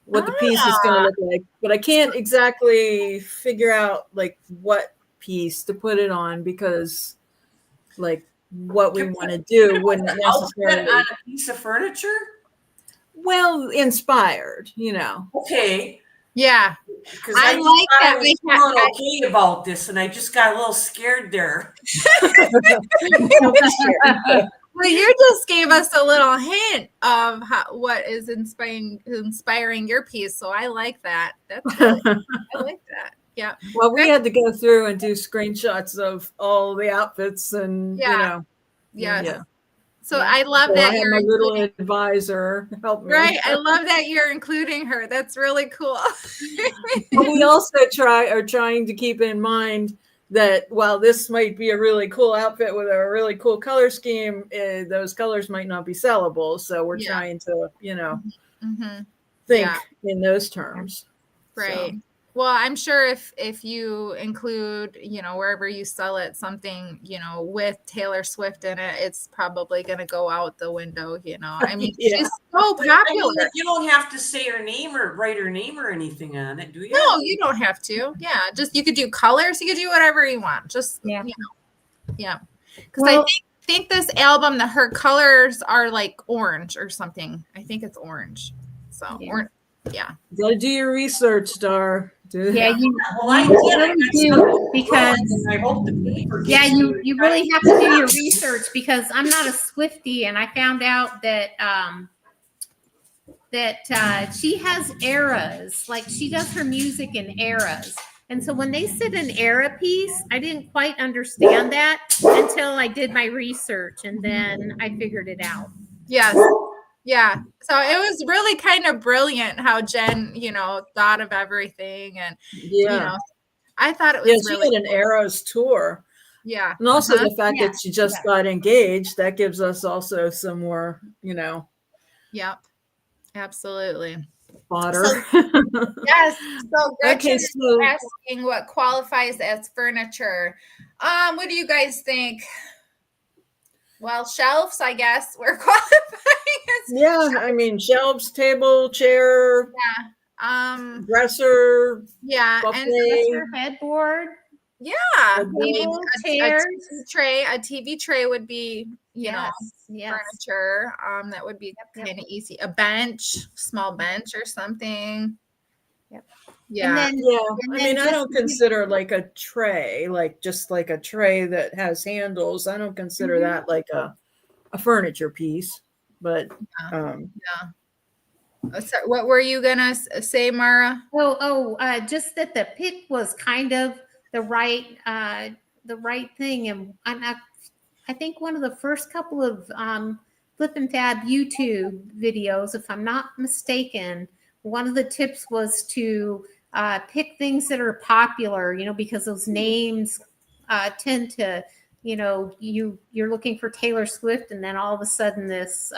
what the piece is going to look like, but I can't exactly figure out like what piece to put it on because like what we want to do wouldn't necessarily on a piece of furniture. Well, inspired, Okay. Yeah. Because I like that. I was feeling okay about this, and I just got a little scared there. Well, you just gave us a little hint of what is inspiring your piece, so I like that. That's good. I like that. Yeah. Well, we had to go through and do screenshots of all the outfits, and Yes. Yeah. So I love that I have my little advisor help me. Right. I love that you're including her. That's really cool. But we also are trying to keep in mind that while this might be a really cool outfit with a really cool color scheme, those colors might not be sellable. So we're trying to, think in those terms. Right. So. Well, I'm sure if you include, wherever you sell it, something, with Taylor Swift in it, it's probably going to go out the window, I mean, she's so popular. I mean, you don't have to say her name or write her name or anything on it, do you? No, you don't have to. Yeah. Just, you could do colors. You could do whatever you want. Just, Yeah. Because I think this album, her colors are like orange or something. I think it's orange. So, You got to do your research, Dar. Yeah, you really do, because you really have to do your research, because I'm not a Swiftie, and I found out that she has eras. Like, she does her music in eras. And so when they said an era piece, I didn't quite understand that until I did my research, and then I figured it out. Yes. Yeah. So it was really kind of brilliant how Jen, thought of everything. And, I thought it was really she had an Eras tour. Yeah. And also the fact that she just got engaged, that gives us also some more, Yep. Absolutely. Fodder. Yes. So Gretchen is asking what qualifies as furniture. What do you guys think? Well, shelves, I guess, we're qualifying as. Yeah, I mean, shelves, table, chair. Yeah. Dresser. Yeah. Buffet. And dresser, headboard. Yeah. Chairs. A TV tray would be, furniture. That would be kind of easy. A bench, small bench or something. Yep. Yeah. then, Yeah, and I then mean, I just don't consider like a tray, like just like a tray that has handles. I don't consider Mhm. that like a furniture piece. But So what were you gonna say, Mara? just that the pick was kind of the right thing, and I think one of the first couple of Flip and Fab YouTube videos, if I'm not mistaken, one of the tips was to pick things that are popular, because those names tend to, you're looking for Taylor Swift, and then all of a sudden this,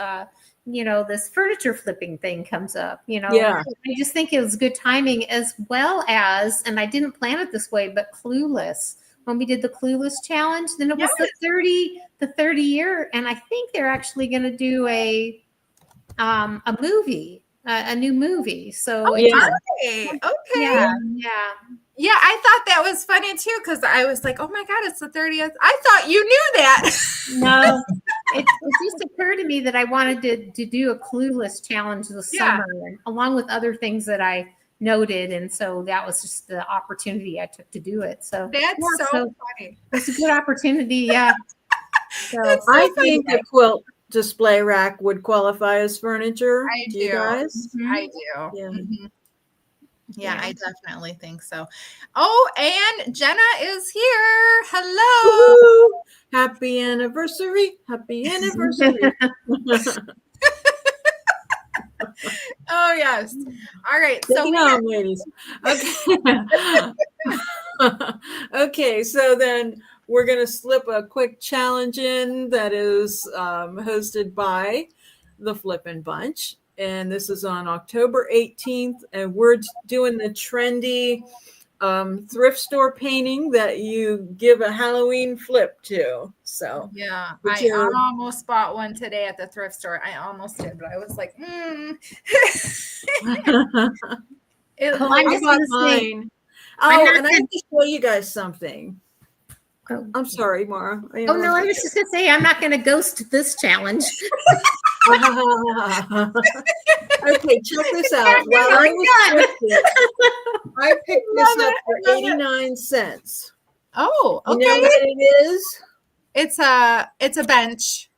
this furniture flipping thing comes up. yeah, I just think it was good timing, as well as, and I didn't plan it this way, but Clueless. When we did the Clueless challenge, then it was the 30 year, and I think they're actually going to do a movie, a new movie. So yeah. Hey, okay. yeah. Yeah, I thought that was funny too, because I was like, oh my God, it's the 30th. I thought you knew that. No, it just occurred to me that I wanted to do a Clueless challenge this Yeah. summer, along with other things that I noted, and so that was just the opportunity I took to do it. So That's yeah, so funny. it's a good opportunity. Yeah. So I think a quilt display rack would qualify as furniture. I Do you do. guys? I do. Yeah. Mhm. Yeah, Yeah. I definitely think so. Oh, and Jenna is here. Hello. Woo-hoo! Happy anniversary! Happy anniversary! Oh, yes. All right. Take So it we home, ladies. Okay. Okay, so then we're going to slip a quick challenge in that is hosted by the Flippin' Bunch. And this is on October 18th. And we're doing the trendy thrift store painting that you give a Halloween flip to. So, yeah, but I you're- almost bought one today at the thrift store. I almost did, but I was like, It- Well, I'm I just bought gonna say, mine. I'm Oh, not and I gonna- have to show you guys something. Oh. I'm sorry, Mara. Oh no, I was just gonna say I'm not gonna ghost this challenge. Okay, check this out. While I was thrifting, I picked this up for 89 cents. oh, You know okay. what it is? It's a bench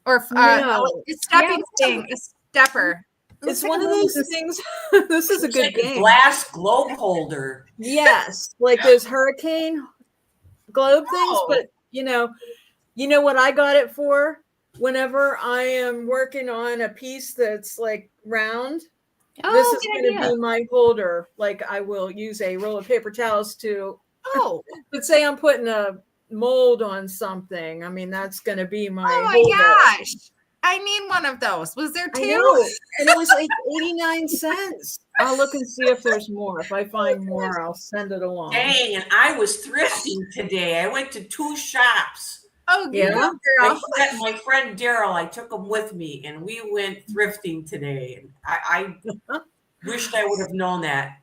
or No. a stepping thing, a stepper. It's one of those things. This is a It's good like a game. glass globe holder. Yes, like those hurricane globe things. Oh. But you know what I got it for? Whenever I am working on a piece that's like round, Oh, this is good going to idea. be my holder. Like I will use a roll of paper towels to, Oh, but say I'm putting a mold on something. I mean, that's going to be my oh my holder. gosh. I need one of those. Was there I two? know. And it was like 89 cents. I'll look and see if there's more. If I find more, I'll send it along. Dang, and I was thrifting today. I went to 2 shops. Oh, Yeah. yeah, girl. My friend Daryl, I took him with me, and we went thrifting today. And I wished I would have known that.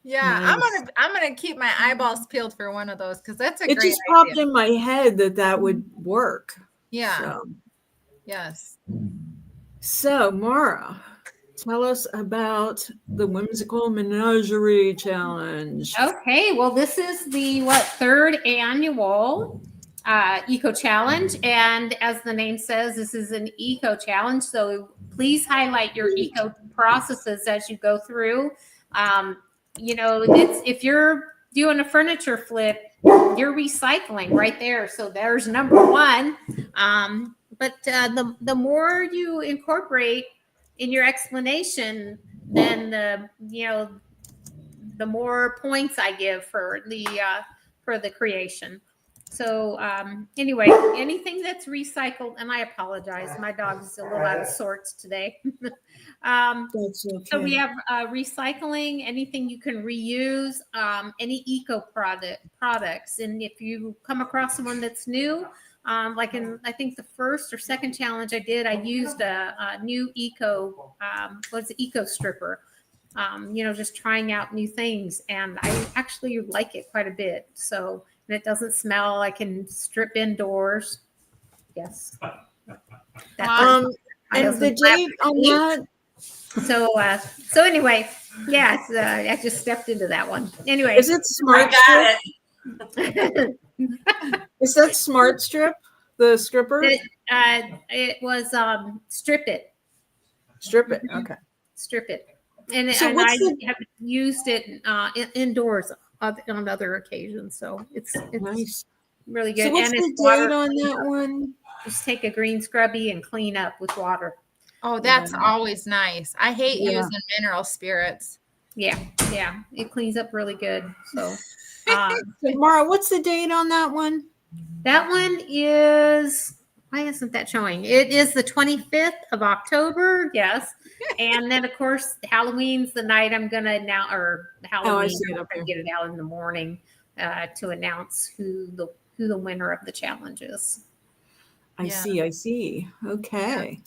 Yeah, Nice. I'm gonna keep my eyeballs peeled for one of those because that's a It great just popped idea. in my head that would work. Yeah. So, Yes. so Mara, tell us about the Whimsical Menagerie Challenge. Okay, well, this is the third annual eco challenge, and as the name says, this is an eco challenge. So please highlight your eco processes as you go through. It's if you're doing a furniture flip, you're recycling right there. So there's number one. But the more you incorporate in your explanation, then the more points I give for the creation. So anyway, anything that's recycled, and I apologize, my dog's a little out of sorts today. That's okay. So we have recycling, anything you can reuse, any eco products. And if you come across one that's new, like in, I think the first or second challenge I did, I used a new eco, eco stripper. Just trying out new things, and I actually like it quite a bit. So, and it doesn't smell. I can strip indoors. Yes. And the date on that? So anyway, Yes, I just stepped into that one. Anyway, Is it I Smart got Strip? it. Is that Smart Strip? The stripper? it was Strip It. Strip it. Okay. Strip It. And, So and what's I the- have used it indoors on other occasions. So it's Nice. really good. So what's And the it's water. date on that one? Just take a green scrubby and clean up with water. Oh, that's Yeah. always nice. I hate Yeah. using mineral spirits. Yeah, it cleans up really good. So So Mara, what's the date on that one? that one is, why isn't that showing? It is the 25th of October. Yes. And then of course Halloween's the night I'm gonna now, or Halloween, see it I'm up gonna here. get it out in the morning to announce who the winner of the challenge is. I Yeah. see. Okay.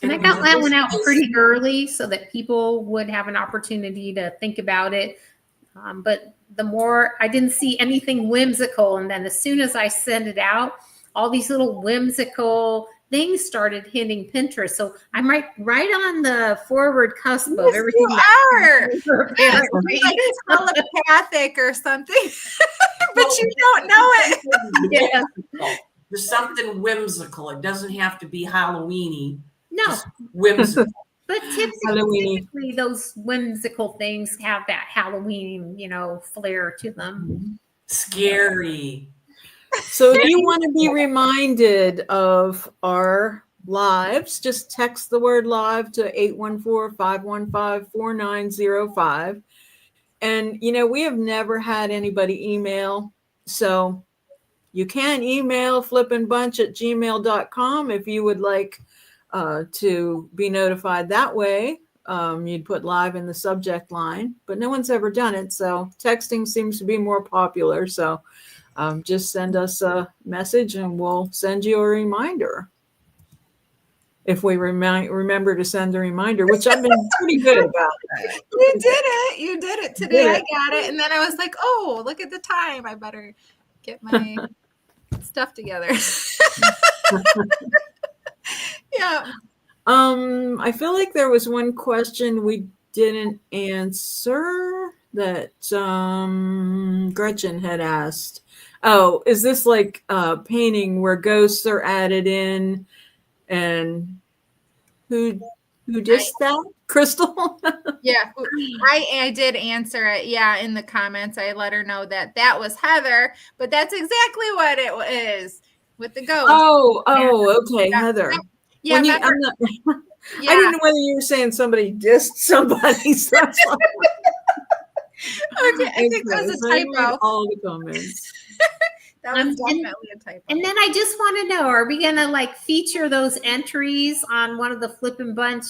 And I got that one out pretty early so that people would have an opportunity to think about it. But the more, I didn't see anything whimsical. And then as soon as I sent it out, all these little whimsical things started hitting Pinterest. So I'm right on the forward cusp of Yes, everything. you are. Apparently. Like telepathic or something, but you don't know it. Yeah. There's something whimsical. It doesn't have to be Halloweeny. No, Just whimsical. but Halloweeny. typically those whimsical things have that Halloween, flair to them. Scary. So if you want to be reminded of our lives, just text the word live to 814-515-4905. And, we have never had anybody email. So you can email flippinbunch@gmail.com if you would like to be notified that way. You'd put live in the subject line, but no one's ever done it. So texting seems to be more popular. So just send us a message and we'll send you a reminder. If we remember to send a reminder, which I've been pretty good about that. You did it today. I got it. And then I was like, oh, look at the time. I better get my stuff together. Yeah. I feel like there was one question we didn't answer that Gretchen had asked. Oh, is this like painting where ghosts are added in? And who did that? Crystal? Yeah. I did answer it. Yeah. In the comments, I let her know that was Heather, but that's exactly what it is with the ghost. Oh, okay, Yeah. Heather. Yeah. I remember- yeah. didn't know whether you were saying somebody dissed somebody. So Okay, I think that was a I read typo. all the comments. That was definitely a typo. And then I just want to know, are we going to feature those entries on one of the Flippin' Bunch,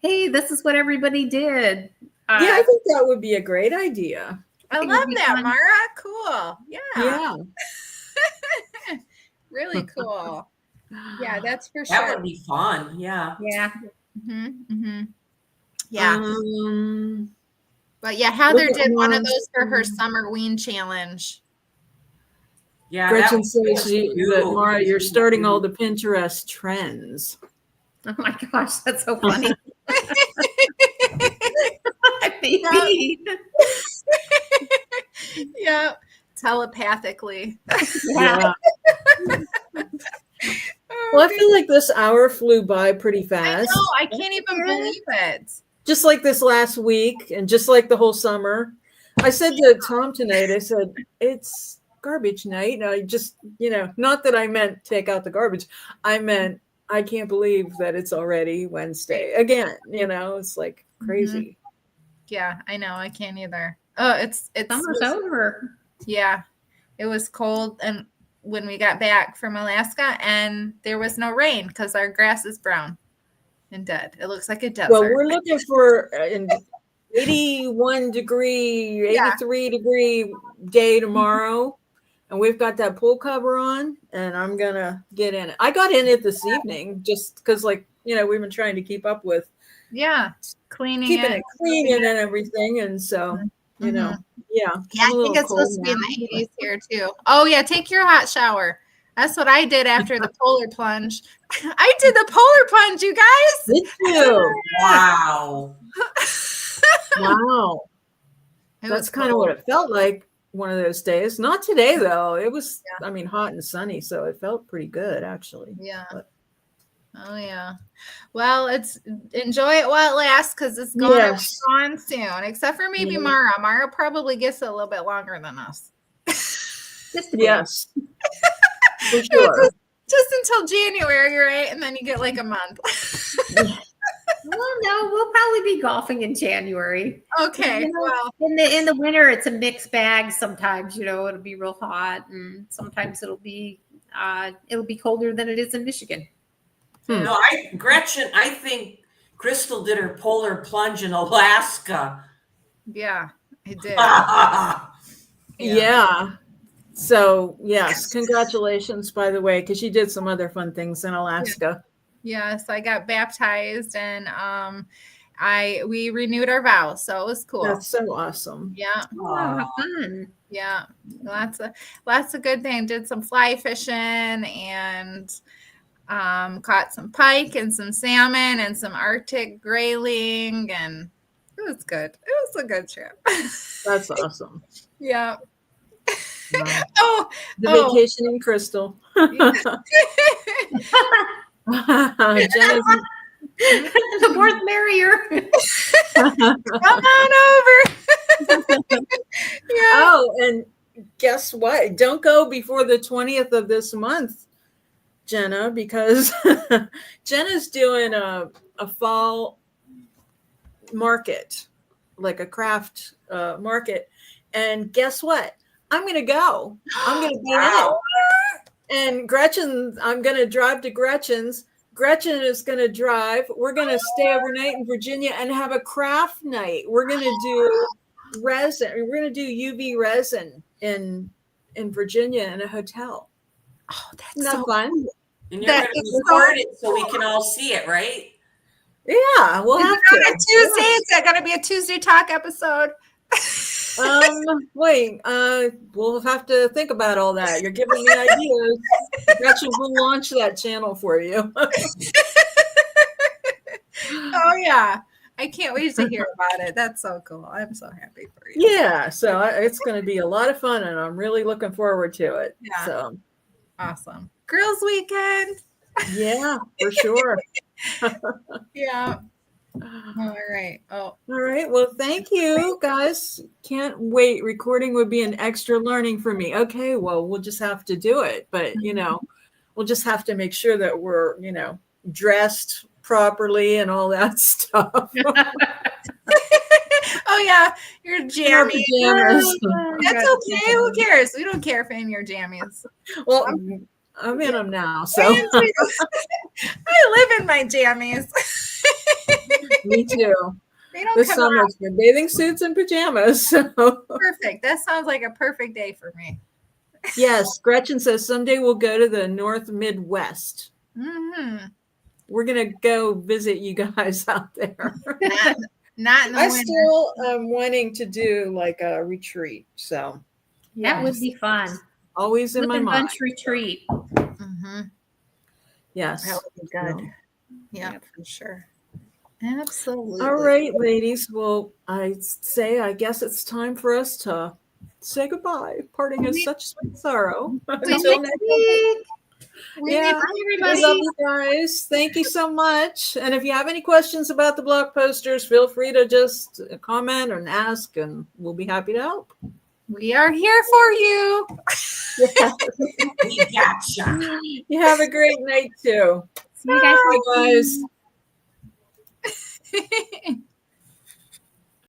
hey, this is what everybody did. Yeah, I think that would be a great idea. I think it'd love be that, fun. Mara. Cool. Yeah. Yeah. Really cool. Yeah, that's for That sure. would be fun. Yeah. Yeah. Yeah. But yeah, Heather look at did one of Mara's- those for her Summerween challenge. Yeah. Gretchen that says that would Mara, be you're cute. starting all the Pinterest trends. Oh my gosh, that's so funny. Maybe. Yeah. Telepathically. Yeah. Well, I feel like this hour flew by pretty I fast. know. I can't even believe it. Just like this last week and just like the whole summer. I said to Tom tonight, I said, it's garbage night. I just, not that I meant take out the garbage. I meant I can't believe that it's already Wednesday again. It's like crazy. Yeah, I know. I can't either. Oh, it's Summer's over. yeah. It was cold and when we got back from Alaska and there was no rain because our grass is brown and dead. It looks like a desert. Well, we're looking for an 81 degree, 83 degree day tomorrow. And we've got that pool cover on and I'm going to get in it. I got in it this evening just because we've been trying to keep up with cleaning keeping it clean and everything. And so, yeah. Yeah, I'm I a little think it's cold supposed to be in now. the 80s here too. Oh yeah, take your hot shower. That's what I did after the polar plunge. I did the polar plunge, you guys. Me too. Wow. Wow. It That's was kind of cold. what it felt like one of those days. Not today though. It was, I mean, hot and sunny, so it felt pretty good actually. Yeah. But- Oh yeah. Well, it's enjoy it while it lasts because it's gonna Yes. be gone soon. Except for maybe Yeah. Mara. Mara probably gets it a little bit longer than us. Just a bit. Yes. For It was sure. just until January, right? And then you get like a month. Well, no, we'll probably be golfing in January. Okay. You know, Well, in the winter, it's a mixed bag. Sometimes, it'll be real hot, and sometimes it'll be colder than it is in Michigan. No, Gretchen, I think Crystal did her polar plunge in Alaska. yeah, I did. Yeah. So yes, congratulations, by the way, because you did some other fun things in Alaska. Yes, I got baptized and we renewed our vows, so it was cool. That's so awesome. Yeah, Oh, how fun! yeah. Lots of good things. Did some fly fishing and caught some pike and some salmon and some Arctic grayling, and it was good. It was a good trip. That's awesome. Yeah. Wow. Oh, The oh. vacationing Crystal. Jenna's, The more the merrier. Come on over. Yeah. oh, and guess what? Don't go before the 20th of this month, Jenna, because Jenna's doing a fall market, like a craft market. And guess what? I'm going to go. I'm going to be in it. And Gretchen, I'm going to drive to Gretchen's. Gretchen is going to drive. We're going to stay overnight in Virginia and have a craft night. We're going to do resin. We're going to do UV resin in Virginia in a hotel. Oh, that's Isn't that so fun? And you're going That to is record it so we can all see it, right? Yeah, we'll Is have it on a to. Tuesday? Is that going to be a Tuesday talk episode? Wait, we'll have to think about all that. You're giving me ideas. Gretchen will launch that channel for you. Oh yeah, I can't wait to hear about it. That's so cool. I'm so happy for you. Yeah, so it's going to be a lot of fun, and I'm really looking forward to it. Yeah. So, Awesome. Girls' weekend. yeah, for sure. Yeah. All right. Oh, All right. Well, thank you, guys. Can't wait. Recording would be an extra learning for me. Okay, well, we'll just have to do it. But, we'll just have to make sure that we're, dressed properly and all that stuff. oh yeah, your jammies. Pajamas. That's okay. Who cares? We don't care if in your jammies. Well, I'm in them now, so I live in my jammies. me too. They don't This come summer out. it's been bathing suits and pajamas. So Perfect. That sounds like a perfect day for me. yes, Gretchen says someday we'll go to the North Midwest. Mm-hmm. We're gonna go visit you guys out there. Not in the I winter. still am wanting to do like a retreat, so That would be fun. always in my Living mind. bunch retreat. Mm-hmm. Yes. That would be good. Yeah, for sure. Absolutely. All right, ladies. Well, I guess it's time for us to say goodbye. Parting is such sweet sorrow. Until next week. Yeah, Bye, I everybody. love you guys. Thank you so much. And if you have any questions about the blog posters, feel free to just comment and ask, and we'll be happy to help. We are here for you. Yeah. We gotcha. You have a great night too. See you guys. Bye, guys.